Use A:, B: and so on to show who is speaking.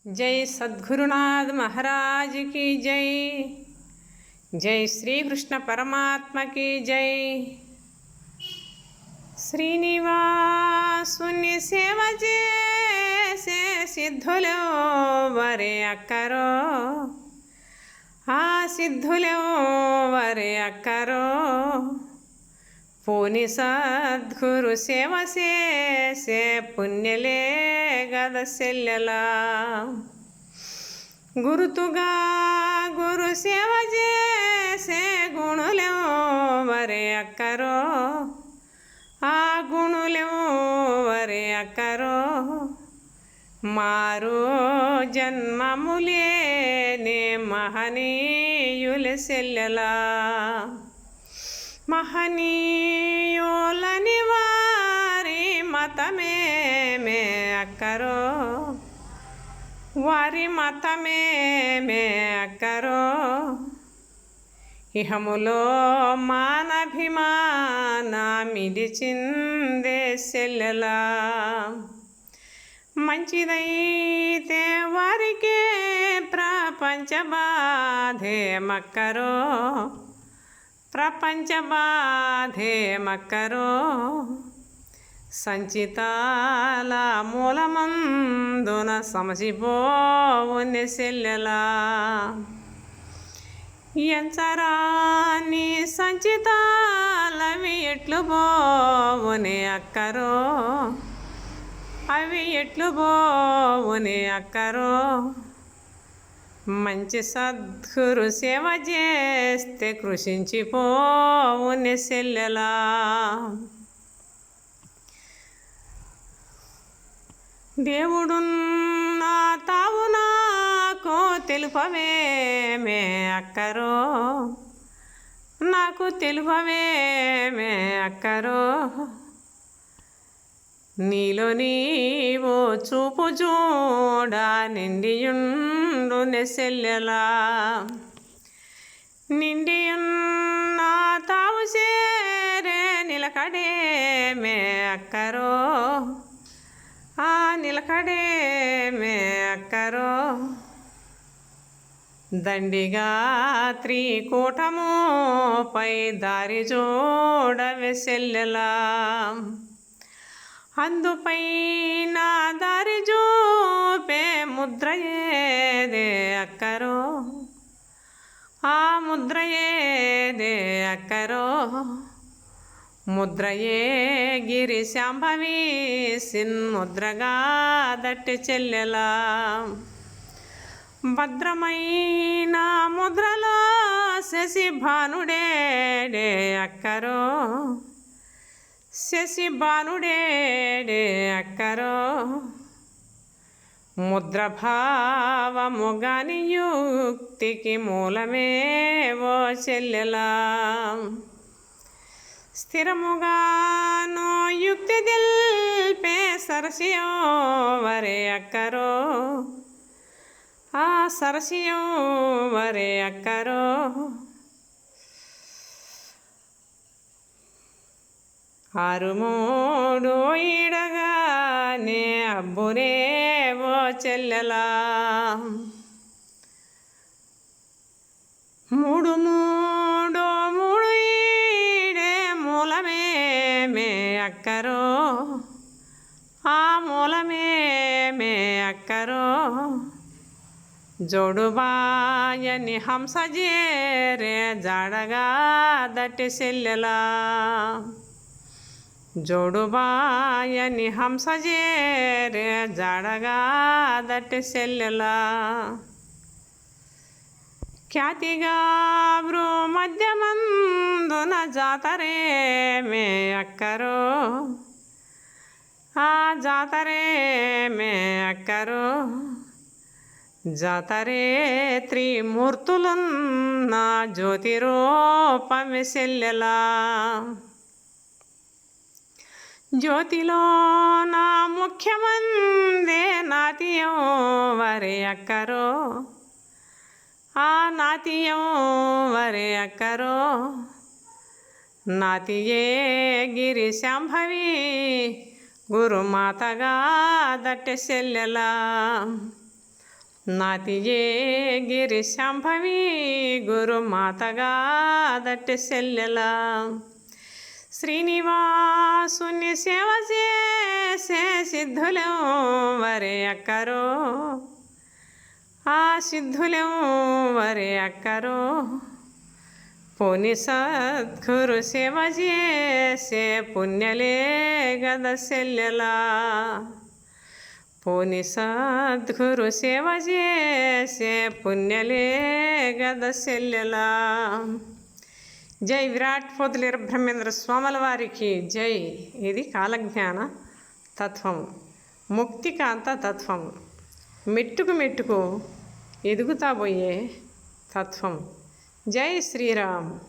A: जय सद्गुरुनाथ महाराज की जय। जय श्री कृष्ण परमात्मा की जय। श्रीनिवासुनि सेव చేసే సిద్ధులు వరే అక్కరో, ఆ సిద్ధులు వరే అక్కరో, పూని సద్గురు సేవ చేసే పుణ్యలే గద సెల్లెలా, గురుతుగా గురు సేవ చేసే గుణులు వరే అక్కరో, ఆ గుణులు వరే అక్కరో, మారు జన్మములేనే మహనీయుల సెల్లెలా, మహనీయులని వారి మతమే మే అక్కరో, వారి మతమే మే అక్కరో, ఇహములో మానభిమాన మిడిచిందే సెల్లెలా, మంచిదైతే వారికే ప్రపంచ బాధే మక్కరో, ప్రపంచ బాధే మక్కరో, సంచితాల మూలమందున సమసిపోవుని సెల్లెలా, ఎంచరాని సంచితాలవి ఎట్లు పోవుని అక్కరో, అవి ఎట్లు పోవుని అక్కరో, మంచి సద్గురు సేవ చేస్తే కృషించిపోవుని సెల్లెలా, దేవుడున్నా తావు నాకు తెలుపవే మే అక్కరో, నాకు తెలుపవే మే అక్కరో, నీలో నీవో చూపు చూడ నిండియుండు నెసెల్లెలా, నిండియున్న తావు చేరే నిలకడే మే అక్కరో, ఆ నిలకడే మే అక్కరో, దండిగా త్రికూటముపై దారి చూడవే సెల్లెలా, అందుపైన దారి చూపే ముద్రయేదే అక్కరో, ఆ ముద్రయేదే అక్కరో, ముద్రయే గిరి శాంభవి సిన్ముద్రగా దట్టి చెల్లెలా, భద్రమైన ముద్రలో శశి భానుడేడే అక్కరో, శశి భానుడేడే అక్కరో, ముద్రభావముగాని యుక్తికి మూలమేవో చెల్లెలా, స్థిరముగాను యుక్తి దిల్పే సరసియో వరే అక్కరో, ఆ సరసియో వరే అక్కరో, ఆరుమూడు ఈడగానే అబ్బురేవో చెల్లెలా, మూడు మూడు మూడు ఈడే మూలమే మే అక్కరో, ఆ మూలమే మే అక్కరో, జోడుబాయని హంస జేరే జాడగా దట్టి సెల్లెలా, జోడుబాయని హంస జేరే జాడగా దట్టి సెల్లెలా, ఖ్యాతిగా బ్రూ మధ్యమందున జాతరే మే అక్కరో, ఆ జాతరే మే అక్కరో, జాతరే త్రిమూర్తులున్న జ్యోతి రూపమే సెల్లెలా, జ్యోతిలో నా ముఖ్యమందే నాతియో వరే అక్కరో, ఆ నాతియో వరే అక్కరో, నాతియే గిరి శాంభవి గురుమాతగా దట్టె సెల్లెలా, నాతియే గిరి శాంభవి గురుమాతగా దట్టి సెల్లెల శ్రీనివాసుని సేవ చేసే సిద్ధులు వరే అక్కరో ఆ సిద్ధులు వరే అక్కరో పోని సద్గురు సేవ చేసే పుణ్యలే గద సెల్లెలా పోని సద్గురు సేవ చేసే పుణ్యలే గద సెల్లెలా. జై విరాట్ పోతులేరు బ్రహ్మేంద్ర స్వాముల వారికి జై. ఇది కాలజ్ఞాన తత్వం, ముక్తికాంత తత్వం, మెట్టుకు మెట్టుకు ఎదుగుతా పోయే తత్వం. జై శ్రీరామ్.